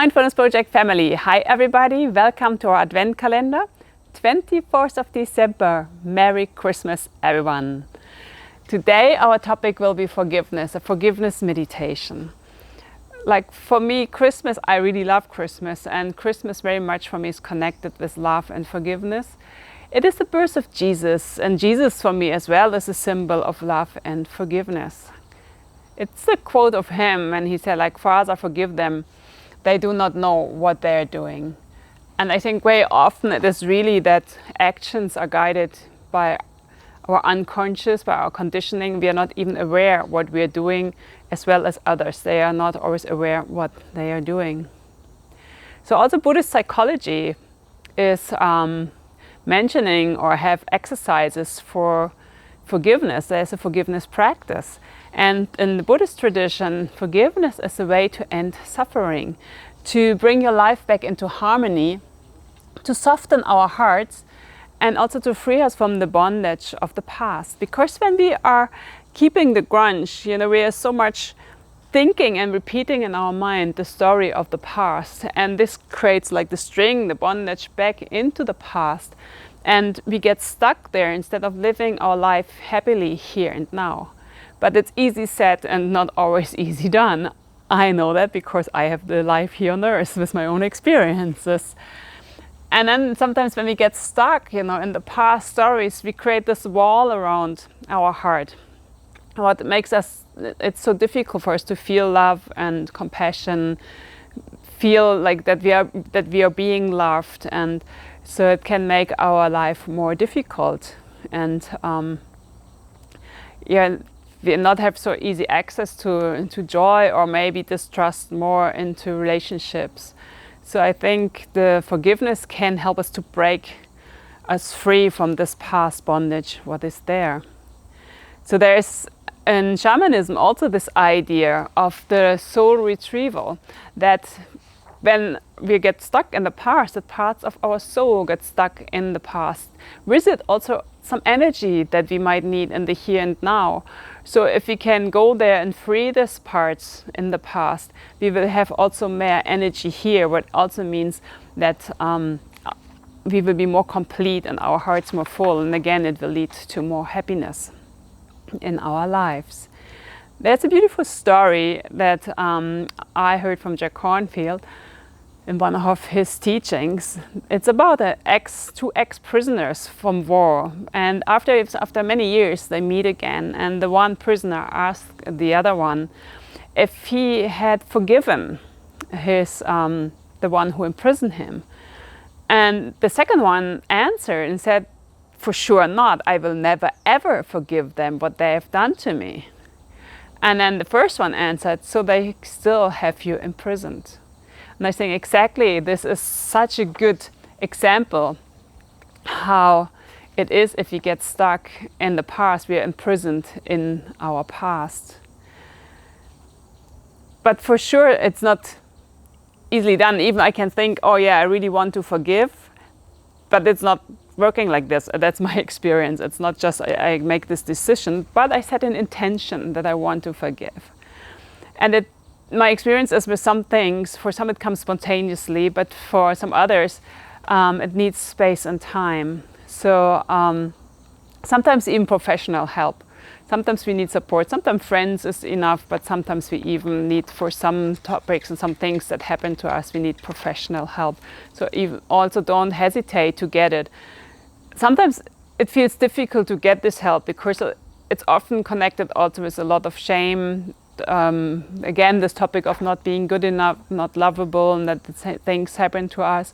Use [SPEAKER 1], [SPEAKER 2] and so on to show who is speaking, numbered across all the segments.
[SPEAKER 1] Mindfulness Project family. Hi everybody, welcome to our Advent calendar. 24th of December. Merry Christmas everyone. Today our topic will be forgiveness, a forgiveness meditation. Like for me, Christmas, I really love Christmas, and Christmas very much for me is connected with love and forgiveness. It is the birth of Jesus, and Jesus for me as well is a symbol of love and forgiveness. It's a quote of him when he said, like, Father, forgive them. They do not know what they are doing. And I think very often it is really that actions are guided by our unconscious, by our conditioning. We are not even aware what we are doing, as well as others. They are not always aware what they are doing. So also Buddhist psychology is mentioning or have exercises for forgiveness. There's a forgiveness practice. And in the Buddhist tradition, forgiveness is a way to end suffering, to bring your life back into harmony, to soften our hearts, and also to free us from the bondage of the past. Because when we are keeping the grudge, we are so much thinking and repeating in our mind the story of the past. And this creates like the string, the bondage back into the past. And we get stuck there instead of living our life happily here and now. But it's easy said and not always easy done. I know that because I have the life here on earth with my own experiences. And then sometimes when we get stuck, in the past stories, we create this wall around our heart. What makes it's so difficult for us to feel love and compassion, feel like that we are being loved, and so it can make our life more difficult. And we not have so easy access to joy, or maybe distrust more into relationships. So I think the forgiveness can help us to break us free from this past bondage, what is there. So there's in shamanism also this idea of the soul retrieval, that when we get stuck in the past, that parts of our soul get stuck in the past. With it also some energy that we might need in the here and now. So if we can go there and free these parts in the past, we will have also more energy here, what also means that we will be more complete and our hearts more full. And again, it will lead to more happiness in our lives. There's a beautiful story that I heard from Khon Kaen in one of his teachings. It's about two ex-prisoners from war, and after many years they meet again, and the one prisoner asked the other one if he had forgiven the one who imprisoned him. And the second one answered and said, "For sure not. I will never ever forgive them what they have done to me." And then the first one answered, "So they still have you imprisoned." And I think exactly this is such a good example how it is if we get stuck in the past, we are imprisoned in our past. But for sure it's not easily done. Even I can think, oh yeah, I really want to forgive, but it's not working like this. That's my experience. It's not just I make this decision, but I set an intention that I want to forgive. And my experience is with some things, for some it comes spontaneously, but for some others it needs space and time. So sometimes even professional help. Sometimes we need support. Sometimes friends is enough, but sometimes we even need, for some topics and some things that happen to us, we need professional help. So even also don't hesitate to get it. Sometimes it feels difficult to get this help because it's often connected also with a lot of shame. Again, this topic of not being good enough, not lovable, and that things happen to us.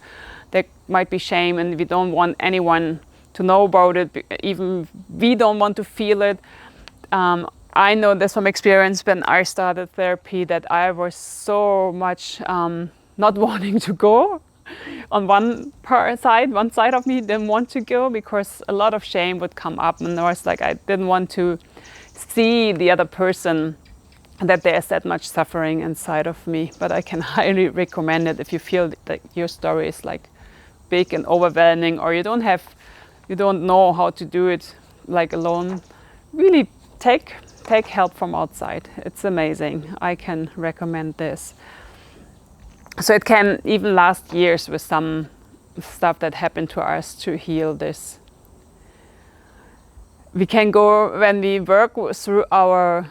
[SPEAKER 1] There might be shame, and we don't want anyone to know about it. Even we don't want to feel it. I know this from experience when I started therapy, that I was so much not wanting to go. On one side of me didn't want to go because a lot of shame would come up, and I was like, I didn't want to see the other person, that there's that much suffering inside of me. But I can highly recommend it if you feel that your story is like big and overwhelming, or you don't know how to do it like alone. Really take help from outside. It's amazing. I can recommend this. So it can even last years with some stuff that happened to us to heal this. We can go, when we work through our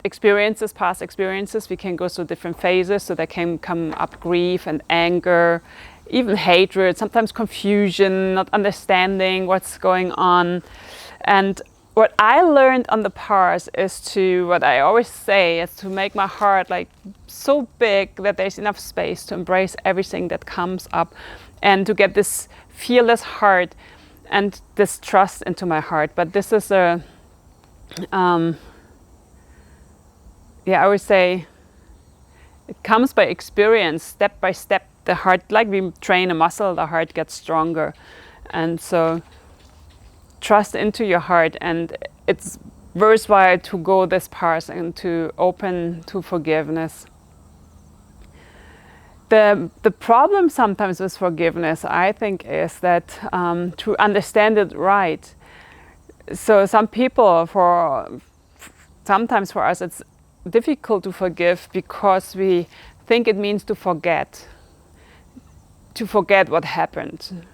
[SPEAKER 1] experiences, past experiences, we can go through different phases. So there can come up grief and anger, even hatred, sometimes confusion, not understanding what's going on. And what I learned on the past is to, what I always say, is to make my heart like so big that there's enough space to embrace everything that comes up, and to get this fearless heart and this trust into my heart. But this is a, I would say, it comes by experience, step by step. The heart, like we train a muscle, the heart gets stronger. And so trust into your heart, and it's worthwhile to go this path and to open to forgiveness. The problem sometimes with forgiveness, I think, is that to understand it right. So some people, sometimes for us, it's difficult to forgive because we think it means to forget what happened.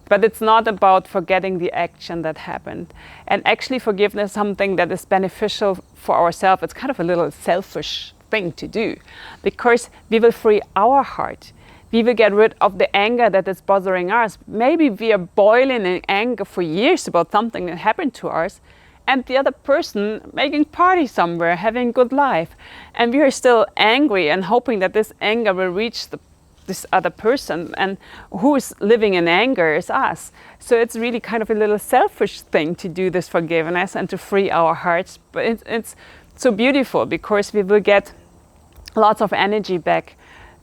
[SPEAKER 1] But it's not about forgetting the action that happened. And actually forgiveness is something that is beneficial for ourselves. It's kind of a little selfish thing to do, because we will free our heart. We will get rid of the anger that is bothering us. Maybe we are boiling in anger for years about something that happened to us, and the other person making party somewhere, having a good life. And we are still angry and hoping that this anger will reach this other person, and who is living in anger is us. So it's really kind of a little selfish thing to do this forgiveness and to free our hearts. But it's so beautiful, because we will get lots of energy back,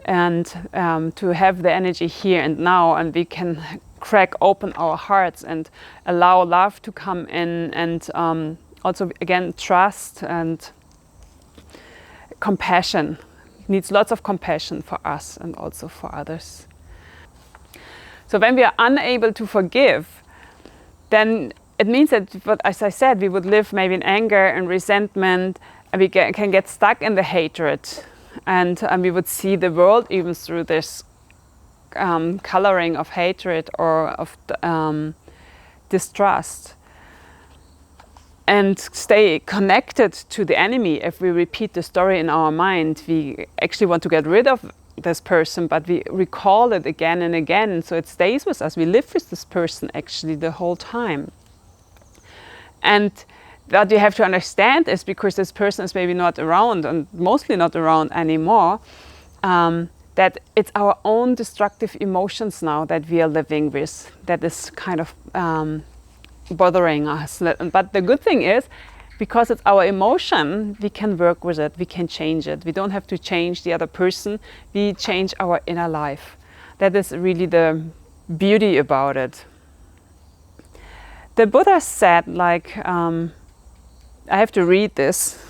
[SPEAKER 1] and to have the energy here and now, and we can crack open our hearts and allow love to come in, and also again trust and compassion. It needs lots of compassion for us and also for others. So when we are unable to forgive, then it means that, as I said, we would live maybe in anger and resentment, and we can get stuck in the hatred, and we would see the world even through this coloring of hatred or of distrust, and stay connected to the enemy. If we repeat the story in our mind, we actually want to get rid of this person, but we recall it again and again, so it stays with us. We live with this person actually the whole time. And what you have to understand is, because this person is maybe not around, and mostly not around anymore, that it's our own destructive emotions now that we are living with, that is kind of bothering us. But the good thing is, because it's our emotion, we can work with it, we can change it. We don't have to change the other person, we change our inner life. That is really the beauty about it. The Buddha said, like, I have to read this,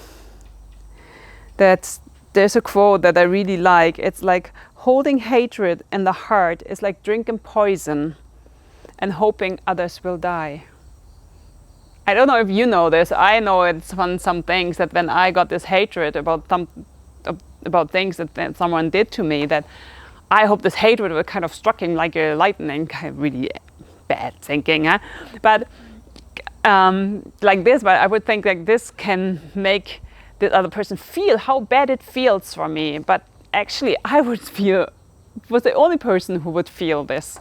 [SPEAKER 1] that there's a quote that I really like. It's like, holding hatred in the heart is like drinking poison and hoping others will die. I don't know if you know this. I know it's from some things, that when I got this hatred about things that someone did to me, that I hope this hatred will kind of struck him like a lightning, kind of really bad thinking. Huh? But like this, but I would think like this can make the other person feel how bad it feels for me. But actually I was the only person who would feel this.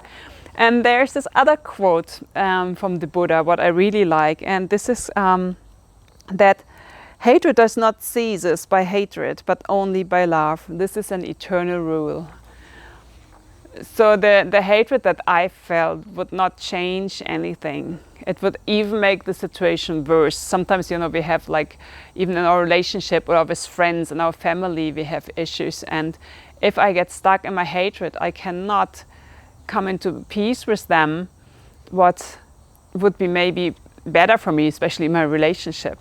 [SPEAKER 1] And there's this other quote from the Buddha, what I really like, and this is that hatred does not cease by hatred, but only by love. This is an eternal rule. So the hatred that I felt would not change anything. It would even make the situation worse. Sometimes, we have, like, even in our relationship or with friends and our family, we have issues. And if I get stuck in my hatred, I cannot come into peace with them, what would be maybe better for me, especially in my relationship.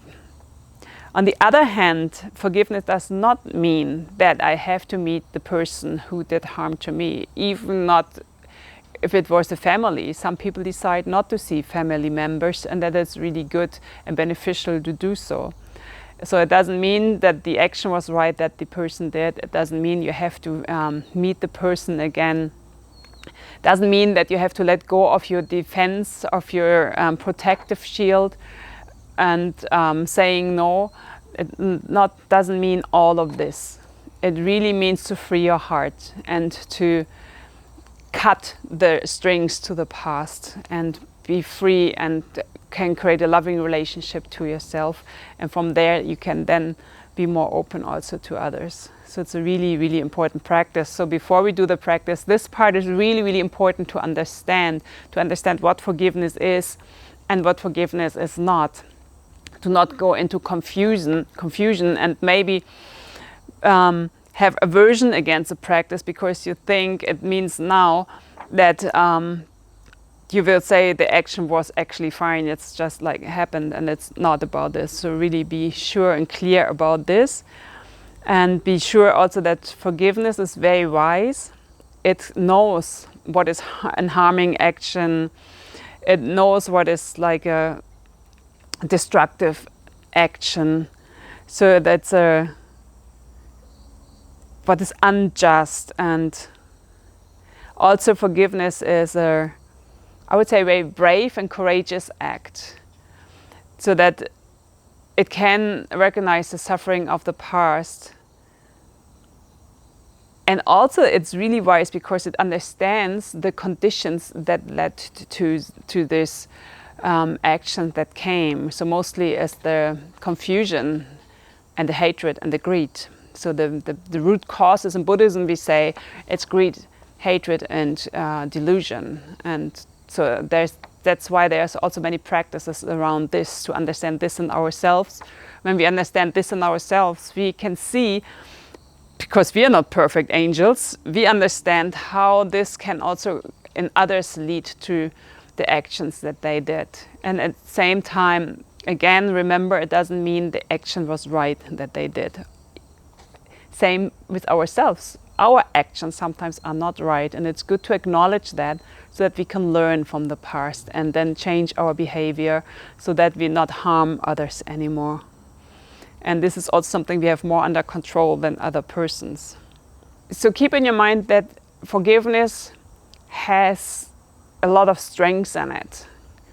[SPEAKER 1] On the other hand, forgiveness does not mean that I have to meet the person who did harm to me, even not if it was a family. Some people decide not to see family members, and that is really good and beneficial to do so. So it doesn't mean that the action was right that the person did. It doesn't mean you have to meet the person again. It doesn't mean that you have to let go of your defense, of your protective shield and saying no. It doesn't mean all of this. It really means to free your heart and to cut the strings to the past and be free and can create a loving relationship to yourself. And from there you can then be more open also to others. So it's a really, really important practice. So before we do the practice, this part is really, really important to understand what forgiveness is and what forgiveness is not. To not go into confusion and maybe have aversion against the practice because you think it means now that you will say the action was actually fine, it's just like happened, and it's not about this. So really be sure and clear about this, and be sure also that forgiveness is very wise. It knows what is a harming action. It knows what is like a destructive action. So that's what is unjust. And also forgiveness is I would say, a very brave and courageous act, so that it can recognize the suffering of the past. And also it's really wise because it understands the conditions that led to this action that came. So mostly as the confusion and the hatred and the greed. So the root causes in Buddhism, we say it's greed, hatred and delusion. And so that's why there's also many practices around this, to understand this in ourselves. When we understand this in ourselves, we can see, because we are not perfect angels, we understand how this can also in others lead to the actions that they did. And at the same time, again, remember, it doesn't mean the action was right that they did. Same with ourselves. Our actions sometimes are not right, and it's good to acknowledge that, so that we can learn from the past and then change our behavior so that we not harm others anymore. And this is also something we have more under control than other persons. So keep in your mind that forgiveness has a lot of strengths in it,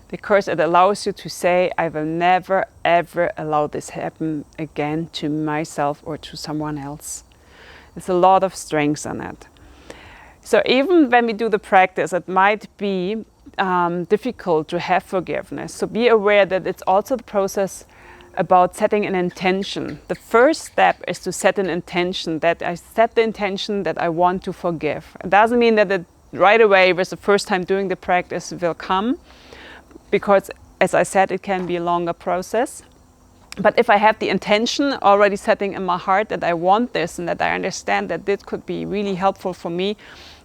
[SPEAKER 1] because it allows you to say, I will never ever allow this happen again to myself or to someone else. There's a lot of strengths in it. So even when we do the practice, it might be difficult to have forgiveness. So be aware that it's also the process about setting an intention. The first step is to set an intention, that I set the intention that I want to forgive. It doesn't mean that it right away with the first time doing the practice will come, because as I said, it can be a longer process. But if I have the intention already setting in my heart that I want this and that I understand that this could be really helpful for me,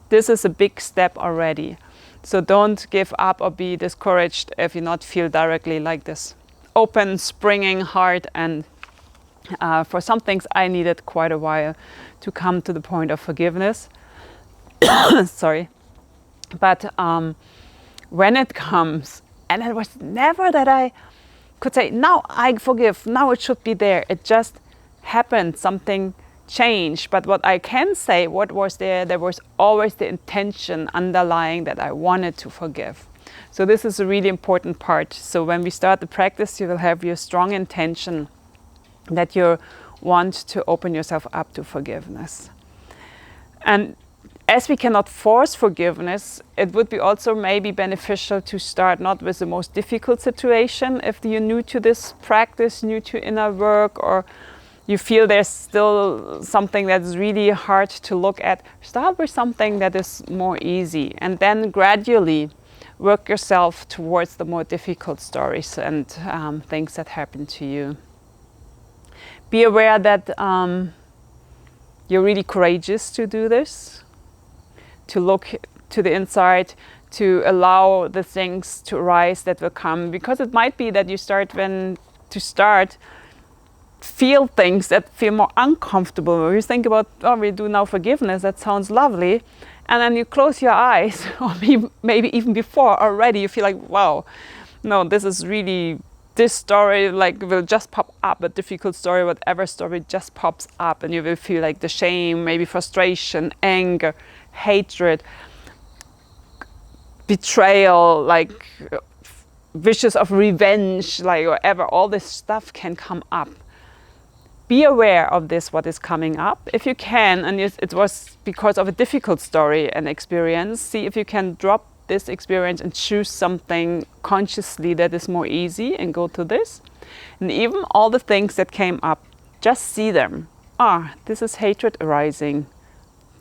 [SPEAKER 1] this is a big step already. So don't give up or be discouraged if you not feel directly like this open, springing heart. And for some things I needed quite a while to come to the point of forgiveness. Sorry. But when it comes, and it was never that I could say, now I forgive, now it should be there. It just happened, something changed. But what I can say, what was there was always the intention underlying that I wanted to forgive. So this is a really important part. So when we start the practice, you will have your strong intention that you want to open yourself up to forgiveness. And as we cannot force forgiveness, it would be also maybe beneficial to start not with the most difficult situation. If you're new to this practice, new to inner work, or you feel there's still something that's really hard to look at, start with something that is more easy, and then gradually work yourself towards the more difficult stories and things that happen to you. Be aware that you're really courageous to do this, to look to the inside, to allow the things to arise that will come. Because it might be that you feel things that feel more uncomfortable. Or you think about, oh, we do now forgiveness, that sounds lovely. And then you close your eyes, or maybe even before already, you feel like, wow, no, this is really this story like will just pop up, a difficult story, whatever story just pops up, and you will feel like the shame, maybe frustration, anger, hatred, betrayal, like wishes of revenge, like whatever, all this stuff can come up. Be aware of this, what is coming up, if you can, and it was because of a difficult story and experience. See if you can drop this experience and choose something consciously that is more easy and go to this. And even all the things that came up, just see them. This is hatred arising,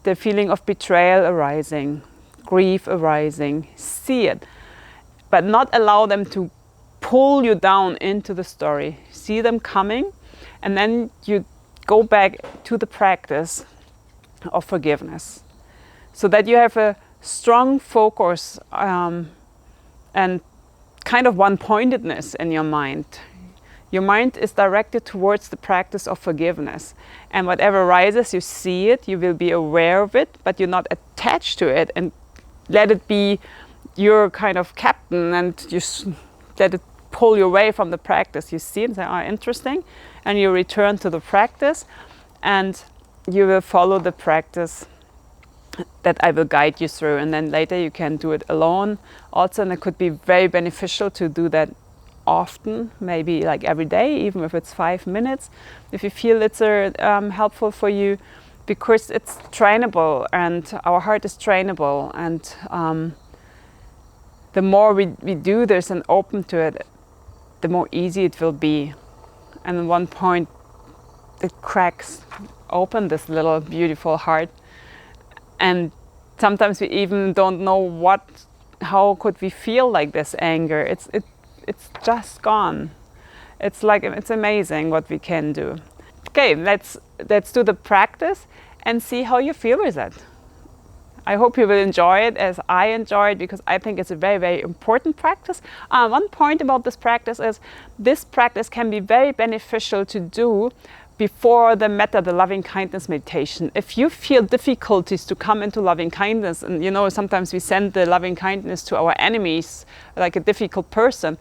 [SPEAKER 1] the feeling of betrayal arising, grief arising. See it, but not allow them to pull you down into the story. See them coming, and then you go back to the practice of forgiveness, so that you have a strong focus and kind of one-pointedness in your mind. Your mind is directed towards the practice of forgiveness, and whatever arises, you see it, you will be aware of it, but you're not attached to it and let it be your kind of captain, and you let it pull you away from the practice. You see it and say, interesting, and you return to the practice, and you will follow the practice that I will guide you through, and then later you can do it alone also, and it could be very beneficial to do that often, maybe like every day, even if it's 5 minutes, if you feel it's helpful for you, because it's trainable, and our heart is trainable, and the more we do this and open to it, the more easy it will be. And at one point it cracks open, this little beautiful heart, and sometimes we even don't know how could we feel like this anger. It's just gone. It's amazing what we can do. Okay, let's do the practice and see how you feel with it. I hope you will enjoy it as I enjoy it, because I think it's a very, very important practice. One point about this practice is this practice can be very beneficial to do before the metta, the loving kindness meditation. If you feel difficulties to come into loving kindness, and sometimes we send the loving kindness to our enemies, like a difficult person,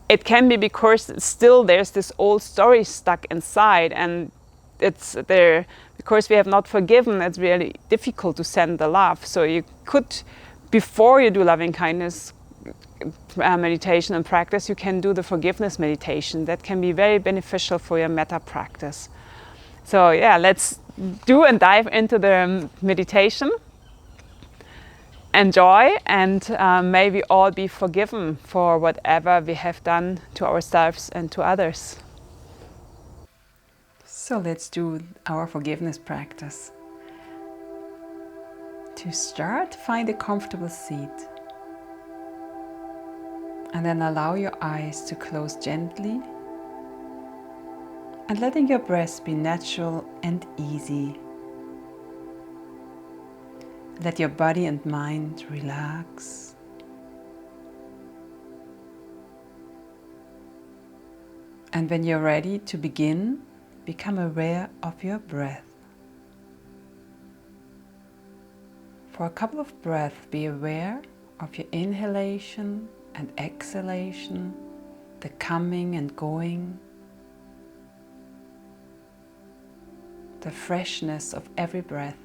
[SPEAKER 1] it can be because still there's this old story stuck inside, and it's there because we have not forgiven. It's really difficult to send the love. So you could, before you do loving kindness meditation and practice, you can do the forgiveness meditation. That can be very beneficial for your metta practice. So yeah, let's do and dive into the meditation. Enjoy, and may we all be forgiven for whatever we have done to ourselves and to others. So let's do our forgiveness practice. To start, find a comfortable seat, and then allow your eyes to close gently, and letting your breath be natural and easy. Let your body and mind relax. And when you're ready to begin, become aware of your breath. For a couple of breaths, be aware of your inhalation and exhalation, the coming and going, the freshness of every breath.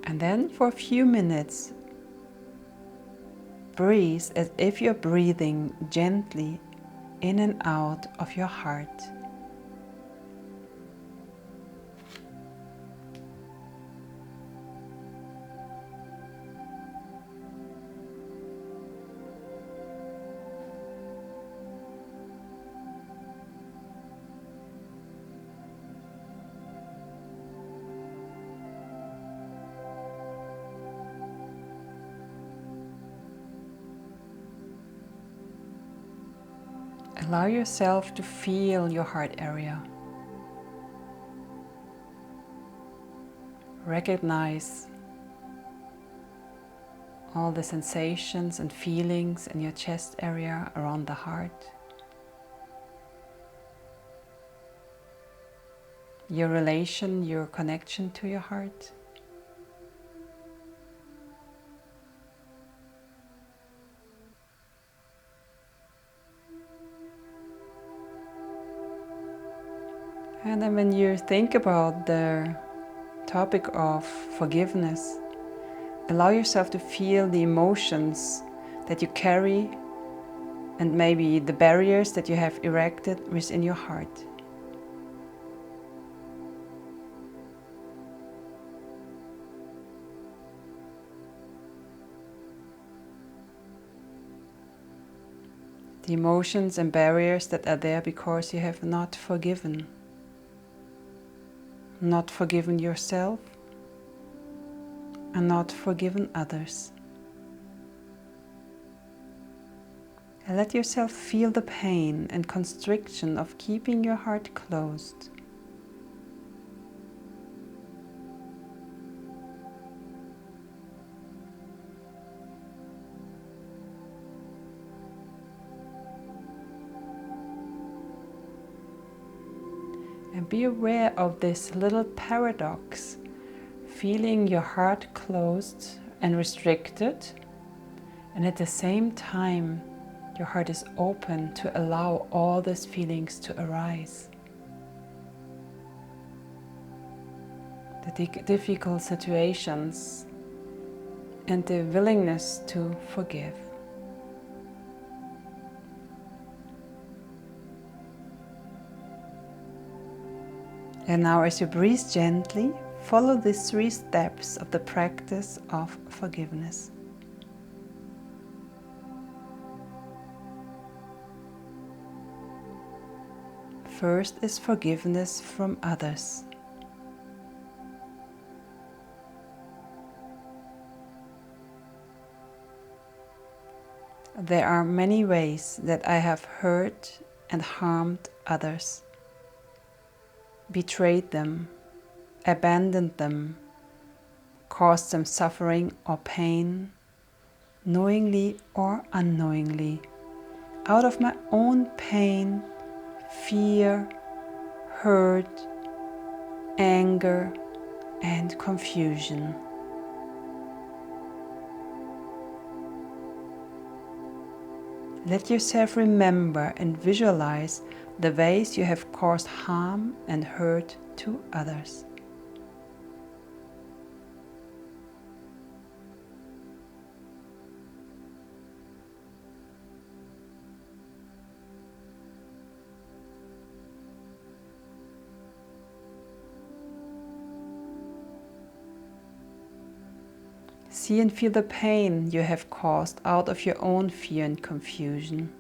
[SPEAKER 1] And then for a few minutes, breathe as if you're breathing gently in and out of your heart. Allow yourself to feel your heart area. Recognize all the sensations and feelings in your chest area around the heart. Your relation, your connection to your heart. And then when you think about the topic of forgiveness, allow yourself to feel the emotions that you carry and maybe the barriers that you have erected within your heart. The emotions and barriers that are there because you have not forgiven. Not forgiven yourself and not forgiven others. And let yourself feel the pain and constriction of keeping your heart closed. And be aware of this little paradox, feeling your heart closed and restricted, and at the same time your heart is open to allow all these feelings to arise. The difficult situations and the willingness to forgive. And now as you breathe gently, follow these 3 steps of the practice of forgiveness. First is forgiveness from others. There are many ways that I have hurt and harmed others, betrayed them, abandoned them, caused them suffering or pain, knowingly or unknowingly, out of my own pain, fear, hurt, anger, and confusion. Let yourself remember and visualize the ways you have caused harm and hurt to others. See and feel the pain you have caused out of your own fear and confusion.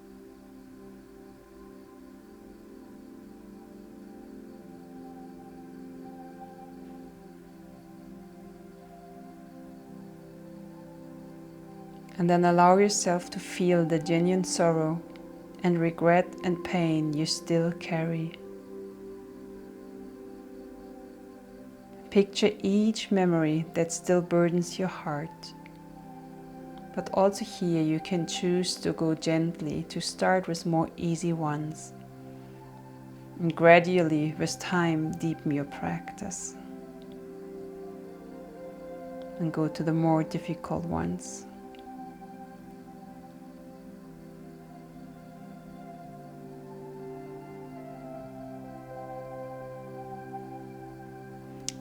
[SPEAKER 1] And then allow yourself to feel the genuine sorrow and regret and pain you still carry. Picture each memory that still burdens your heart. But also here you can choose to go gently, to start with more easy ones. And gradually, with time, deepen your practice. And go to the more difficult ones.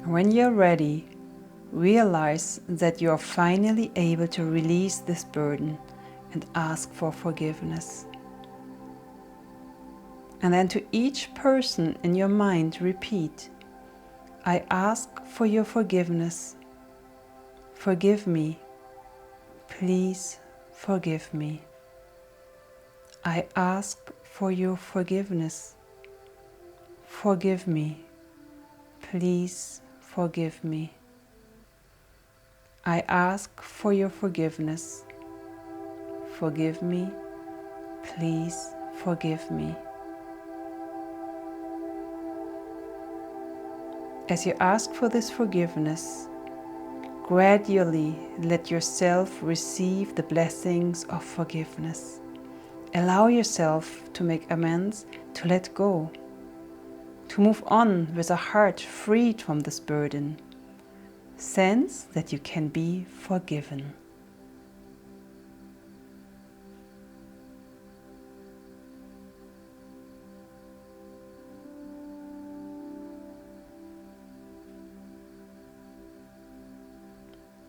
[SPEAKER 1] When you're ready, realize that you are finally able to release this burden and ask for forgiveness. And then to each person in your mind repeat, I ask for your forgiveness. Forgive me. Please forgive me. I ask for your forgiveness. Forgive me. Please forgive me. I ask for your forgiveness. Forgive me. Please forgive me. As you ask for this forgiveness, Gradually let yourself receive the blessings of forgiveness. Allow yourself to make amends, to let go, to move on with a heart freed from this burden. Sense that you can be forgiven.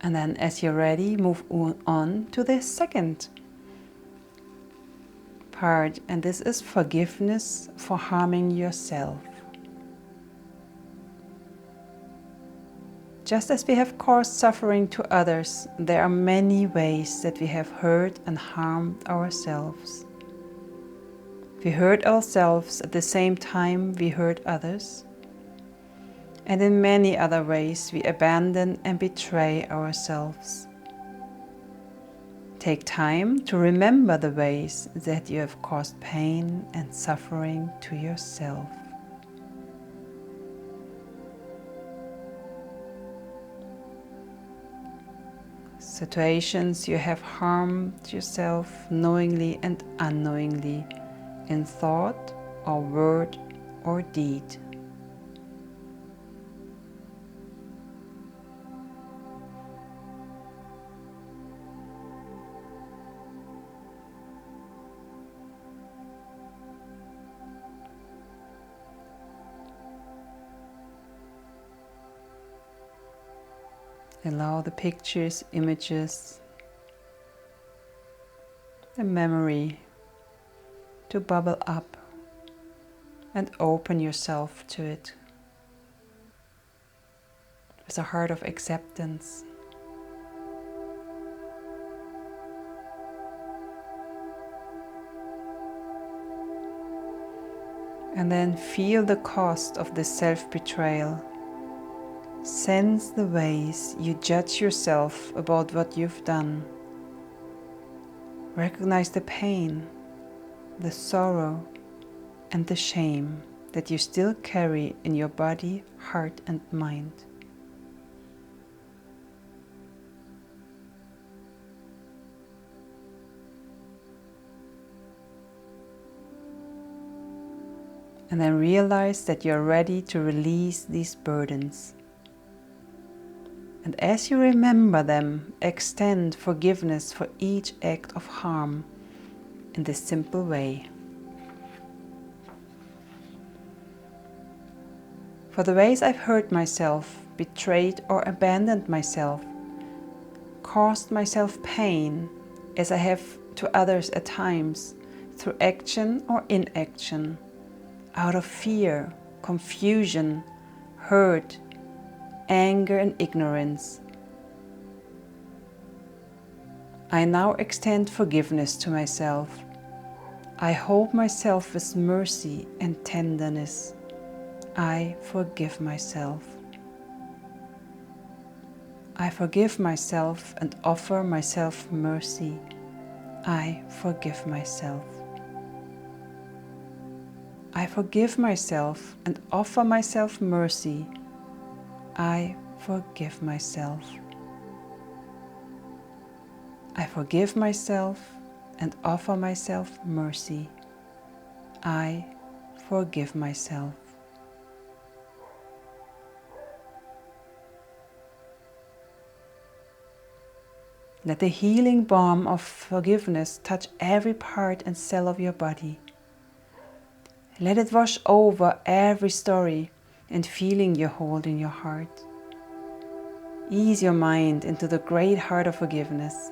[SPEAKER 1] And then as you're ready, move on to the second part, and this is forgiveness for harming yourself. Just as we have caused suffering to others, there are many ways that we have hurt and harmed ourselves. We hurt ourselves at the same time we hurt others. And in many other ways we abandon and betray ourselves. Take time to remember the ways that you have caused pain and suffering to yourself. Situations you have harmed yourself knowingly and unknowingly in thought or word or deed. Allow the pictures, images, the memory to bubble up and open yourself to it with a heart of acceptance. And then feel the cost of this self-betrayal. Sense the ways you judge yourself about what you've done. Recognize the pain, the sorrow, and the shame that you still carry in your body, heart, and mind. And then realize that you're ready to release these burdens. And as you remember them, extend forgiveness for each act of harm in this simple way. For the ways I've hurt myself, betrayed or abandoned myself, caused myself pain as I have to others at times, through action or inaction, out of fear, confusion, hurt, anger and ignorance. I now extend forgiveness to myself. I hold myself with mercy and tenderness. I forgive myself. I forgive myself and offer myself mercy. I forgive myself. I forgive myself and offer myself mercy. I forgive myself. I forgive myself and offer myself mercy. I forgive myself. Let the healing balm of forgiveness touch every part and cell of your body. Let it wash over every story and feeling you hold in your heart. Ease your mind into the great heart of forgiveness.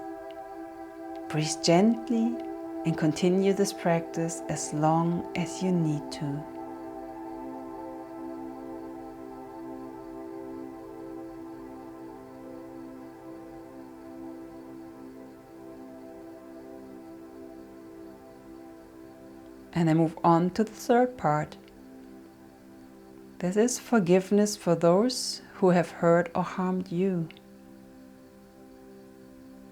[SPEAKER 1] Breathe gently and continue this practice as long as you need to. And then move on to the third part. This is forgiveness for those who have hurt or harmed you.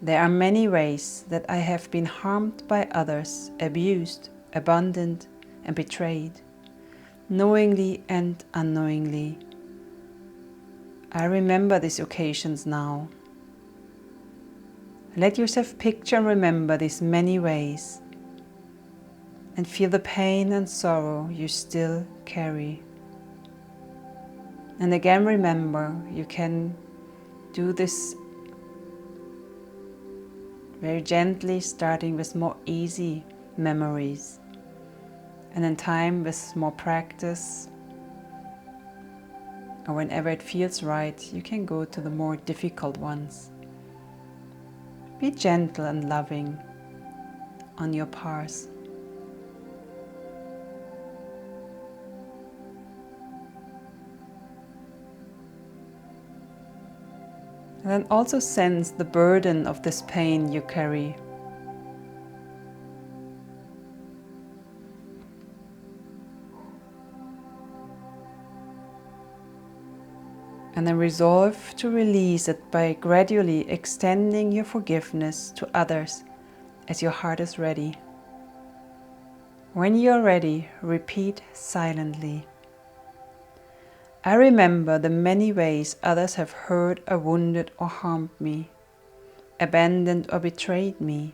[SPEAKER 1] There are many ways that I have been harmed by others, abused, abandoned, and betrayed, knowingly and unknowingly. I remember these occasions now,
[SPEAKER 2] Let yourself picture and remember these many ways and feel the pain and sorrow you still carry. And again, remember, you can do this very gently, starting with more easy memories. And in time, with more practice, or whenever it feels right, you can go to the more difficult ones. Be gentle and loving on your path. And then also sense the burden of this pain you carry. And then resolve to release it by gradually extending your forgiveness to others as your heart is ready. When you are ready, repeat silently. I remember the many ways others have hurt or wounded or harmed me, abandoned or betrayed me.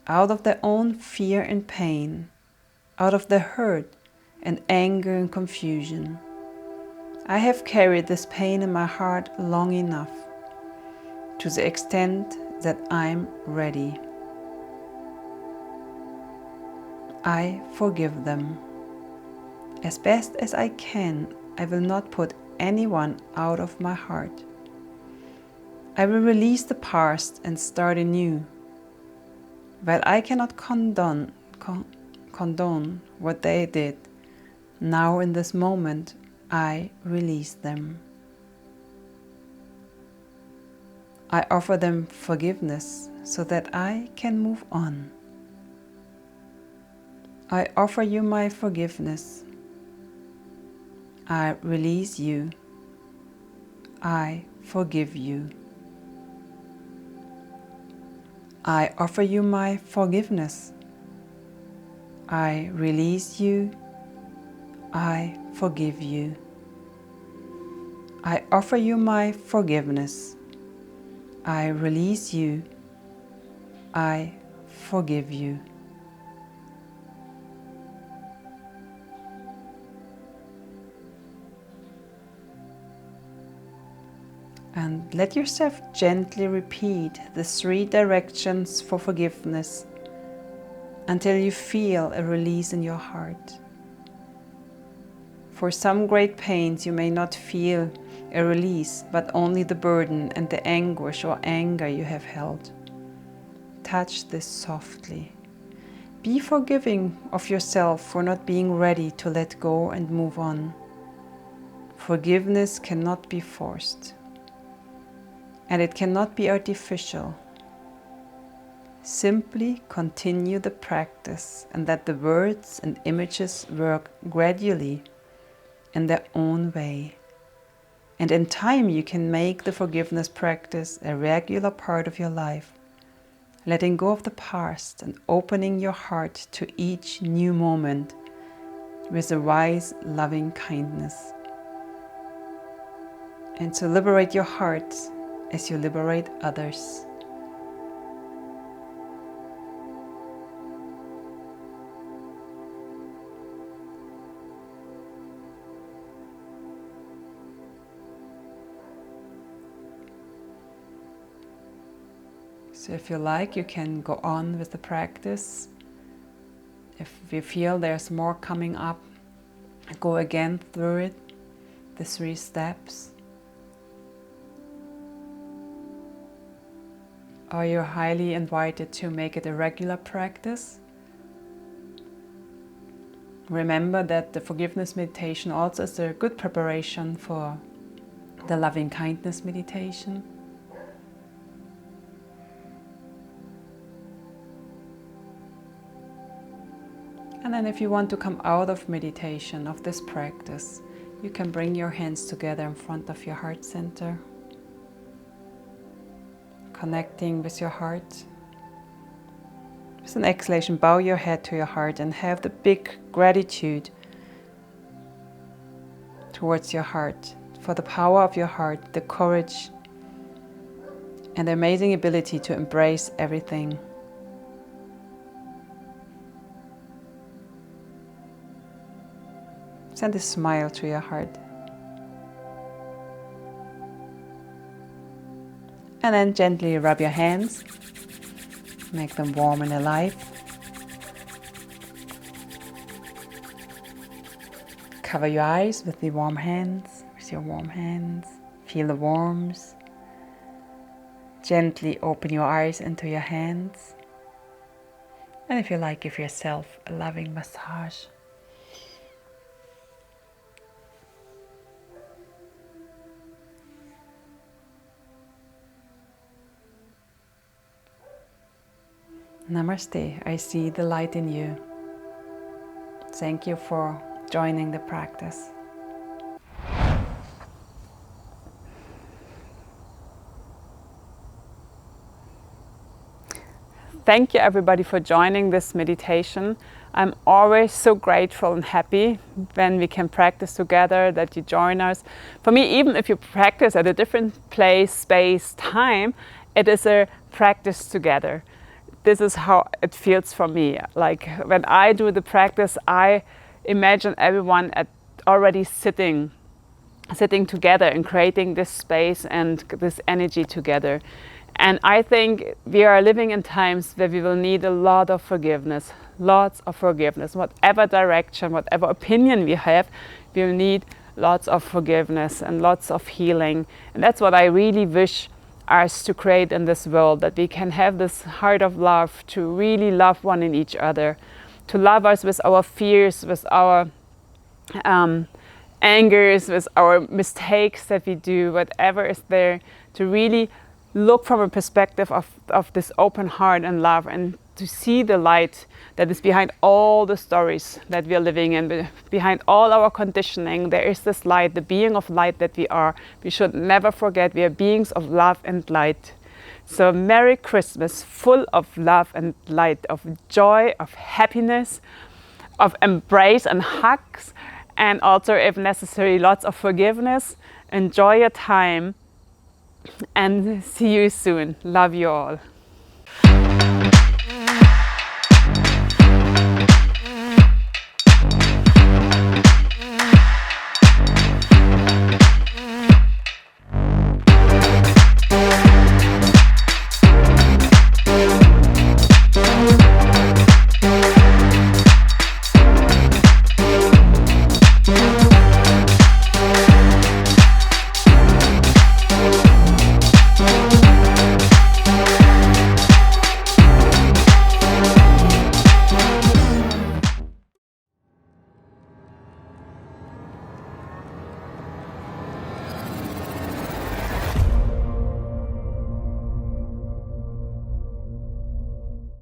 [SPEAKER 2] Out of their own fear and pain, out of their hurt and anger and confusion, I have carried this pain in my heart long enough, to the extent that I'm ready. I forgive them. As best as I can, I will not put anyone out of my heart. I will release the past and start anew. While I cannot condone what they did, now in this moment, I release them. I offer them forgiveness so that I can move on. I offer you my forgiveness. I release you. I forgive you. I offer you my forgiveness. I release you. I forgive you. I offer you my forgiveness. I release you. I forgive you. And let yourself gently repeat the 3 directions for forgiveness until you feel a release in your heart. For some great pains you may not feel a release, but only the burden and the anguish or anger you have held. Touch this softly. Be forgiving of yourself for not being ready to let go and move on. Forgiveness cannot be forced, and it cannot be artificial. Simply continue the practice and let the words and images work gradually in their own way. And in time you can make the forgiveness practice a regular part of your life, letting go of the past and opening your heart to each new moment with a wise, loving kindness. And to liberate your heart as you liberate others. So if you like, you can go on with the practice. If you feel there's more coming up, go again through it, the 3 steps. Or you're highly invited to make it a regular practice. Remember that the forgiveness meditation also is a good preparation for the loving kindness meditation. And then if you want to come out of meditation, of this practice, you can bring your hands together in front of your heart center, connecting with your heart. With an exhalation, bow your head to your heart and have the big gratitude towards your heart, for the power of your heart, the courage and the amazing ability to embrace everything. Send a smile to your heart. And then gently rub your hands. Make them warm and alive. Cover your eyes with your warm hands. Feel the warmth. Gently open your eyes into your hands. And if you like, give yourself a loving massage. Namaste, I see the light in you. Thank you for joining the practice.
[SPEAKER 1] Thank you everybody for joining this meditation. I'm always so grateful and happy when we can practice together, that you join us. For me, even if you practice at a different place, space, time, it is a practice together. This is how it feels for me. Like when I do the practice, I imagine everyone already sitting together and creating this space and this energy together. And I think we are living in times where we will need a lot of forgiveness, lots of forgiveness. Whatever direction, whatever opinion we have, we will need lots of forgiveness and lots of healing. And that's what I really wish us to create in this world, that we can have this heart of love to really love one in each other, to love us with our fears, with our angers, with our mistakes that we do, whatever is there, to really look from a perspective of this open heart and love, and to see the light that is behind all the stories that we are living in, behind all our conditioning. There is this light, the being of light that we are. We should never forget we are beings of love and light. So Merry Christmas, full of love and light, of joy, of happiness, of embrace and hugs, and also, if necessary, lots of forgiveness. Enjoy your time and see you soon. Love you all.